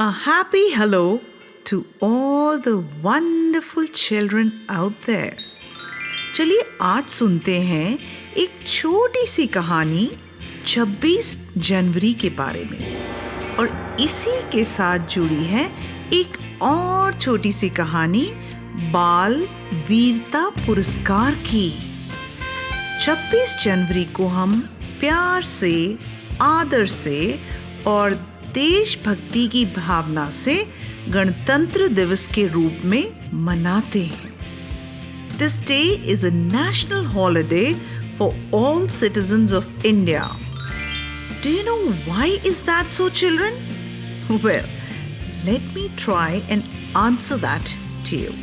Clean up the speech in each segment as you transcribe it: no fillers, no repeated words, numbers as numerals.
A happy hello to all the wonderful children out there. चलिए आज सुनते हैं एक छोटी सी कहानी 26 जनवरी के बारे में और इसी के साथ जुड़ी है एक और छोटी सी कहानी बाल वीरता पुरस्कार की। 26 जनवरी को हम प्यार से, आदर से और देशभक्ति की भावना से गणतंत्र दिवस के रूप में मनाते हैं। This day is a national holiday for all citizens of India. Do you know why is that so, children? Well, let me try and answer that to you.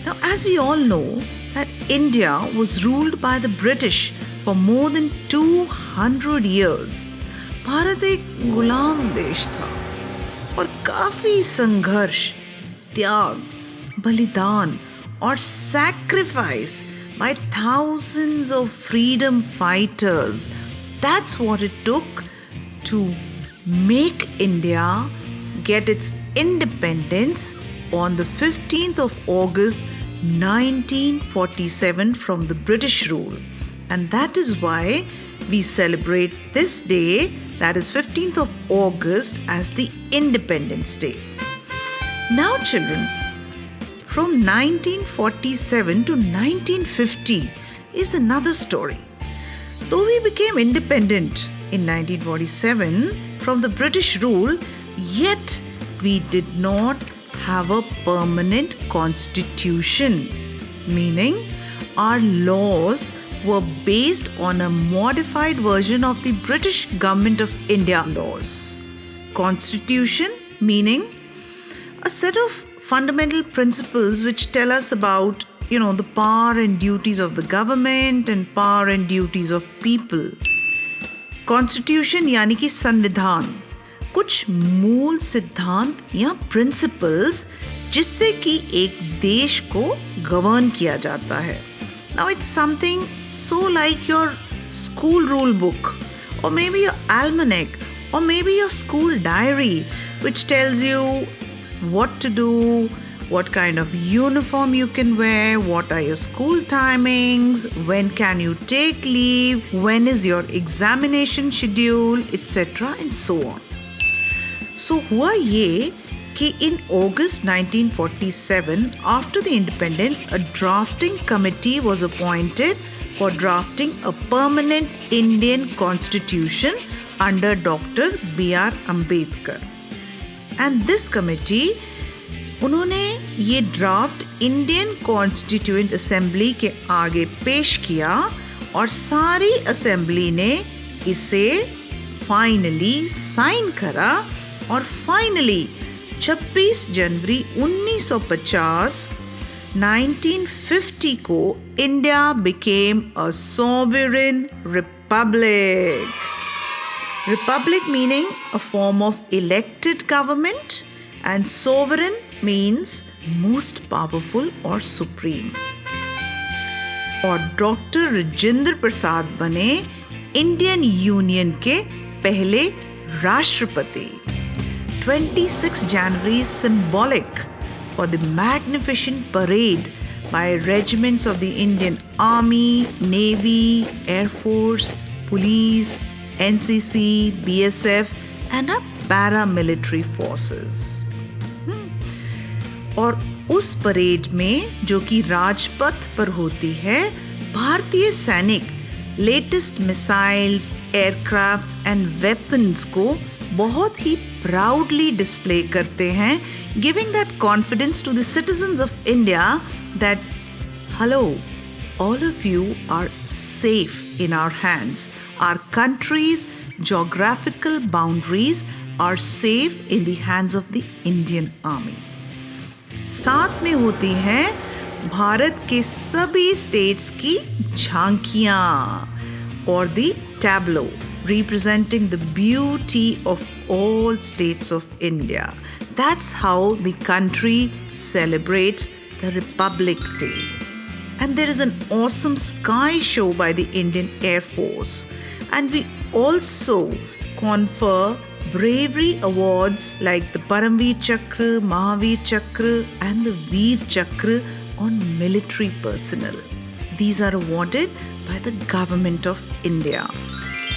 Now, as we all know that India was ruled by the British for more than 200 years. Bharat एक गुलाम देश था और काफी संघर्ष, त्याग, बलिदान और sacrifice by thousands of freedom fighters. That's what it took to make India get its independence on the 15th of August 1947 from the British rule. And that is why we celebrate this day, that is 15th of August, as the Independence Day. Now children, from 1947 to 1950 is another story. Though we became independent in 1947 from the British rule, yet we did not have a permanent constitution, meaning our laws were based on a modified version of the British Government of India laws. Constitution meaning a set of fundamental principles which tell us about, the power and duties of the government and power and duties of people. Constitution यानी कि संविधान, कुछ मूल सिद्धांत या principles जिससे कि एक देश को गवर्न किया जाता है. Now it's something so like your school rule book or maybe your almanac or maybe your school diary which tells you what to do, what kind of uniform you can wear, what are your school timings, when can you take leave, when is your examination schedule, etc. and so on. So हुआ ये कि in August 1947, after the independence, a drafting committee was appointed for drafting a permanent Indian constitution under Dr. B.R. Ambedkar. And this committee, उन्होंने ये draft Indian constituent assembly के आगे पेश किया और सारी असेंबली ने इसे फाइनली साइन करा और फाइनली 26 जनवरी 1950 को India became a sovereign republic. Republic meaning a form of elected government and sovereign means most powerful or supreme. और डॉक्टर राजेंद्र प्रसाद बने इंडियन यूनियन के पहले राष्ट्रपति. 26 January is symbolic for the magnificent parade by regiments of the Indian Army, Navy, Air Force, Police, NCC, BSF and our paramilitary forces. और उस parade में जो कि राजपथ पर होती है, भारतीय सैनिक latest missiles, aircrafts and weapons को बहुत ही प्राउडली डिस्प्ले करते हैं, giving that confidence to the citizens of India that hello, all of you are safe in our hands. Our country's geographical boundaries are safe in the hands of the Indian Army. साथ में होती हैं भारत के सभी states की झांकियाँ और the tableau representing the beauty of all states of India. That's how the country celebrates the Republic Day. And there is an awesome sky show by the Indian Air Force. And we also confer bravery awards like the Paramveer Chakra, Mahavir Chakra, and the Veer Chakra on military personnel. These are awarded by the Government of India.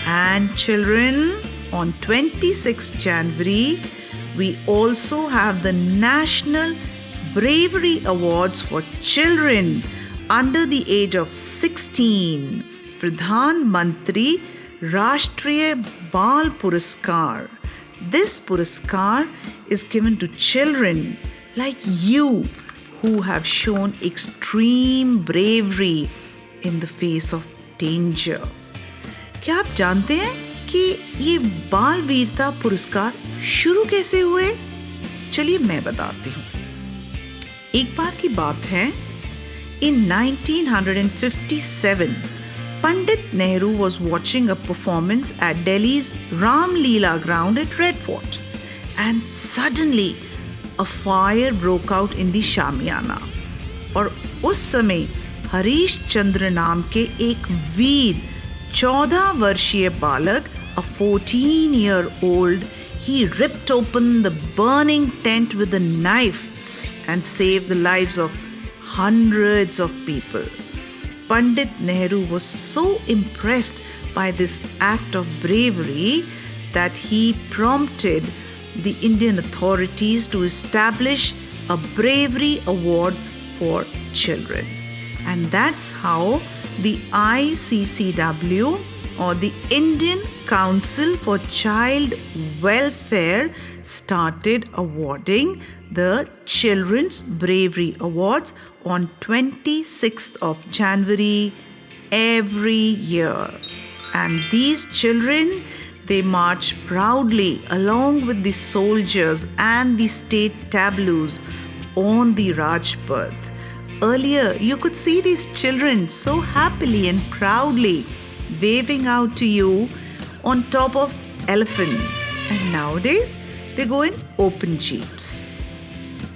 And children, on 26th January, we also have the National Bravery Awards for children under the age of 16. Pradhan Mantri Rashtriya Bal Puraskar. This Puraskar is given to children like you who have shown extreme bravery in the face of danger. क्या आप जानते हैं कि ये बाल वीरता पुरस्कार शुरू कैसे हुए? चलिए मैं बताती हूँ। एक बार की बात है, in 1957, Pandit Nehru was watching a performance at Delhi's Ram Leela ground at Red Fort, and suddenly a fire broke out in the Shamiana. और उस समय हरीश चंद्र नाम के एक वीर 14 वर्षीय बालक, a 14-year-old, he ripped open the burning tent with a knife and saved the lives of hundreds of people. Pandit Nehru was so impressed by this act of bravery that he prompted the Indian authorities to establish a bravery award for children. And that's how the ICCW, or the Indian Council for Child Welfare, started awarding the Children's Bravery Awards on 26th of January every year. And these children, they march proudly along with the soldiers and the state tableaus on the Rajpath. Earlier, you could see these children so happily and proudly waving out to you on top of elephants. And nowadays, they go in open jeeps.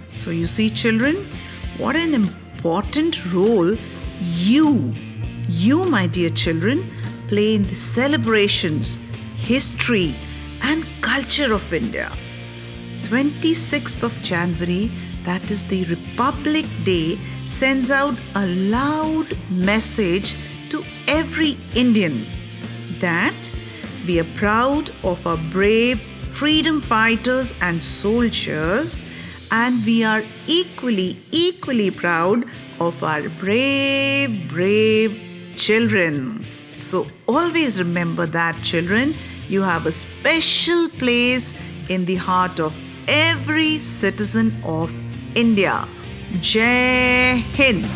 So you see, children, what an important role you, my dear children, play in the celebrations, history, and culture of India. 26th of January, that is the Republic Day, sends out a loud message to every Indian that we are proud of our brave freedom fighters and soldiers, and we are equally proud of our brave children. So always remember that, children, you have a special place in the heart of every citizen of India. Jai Hind.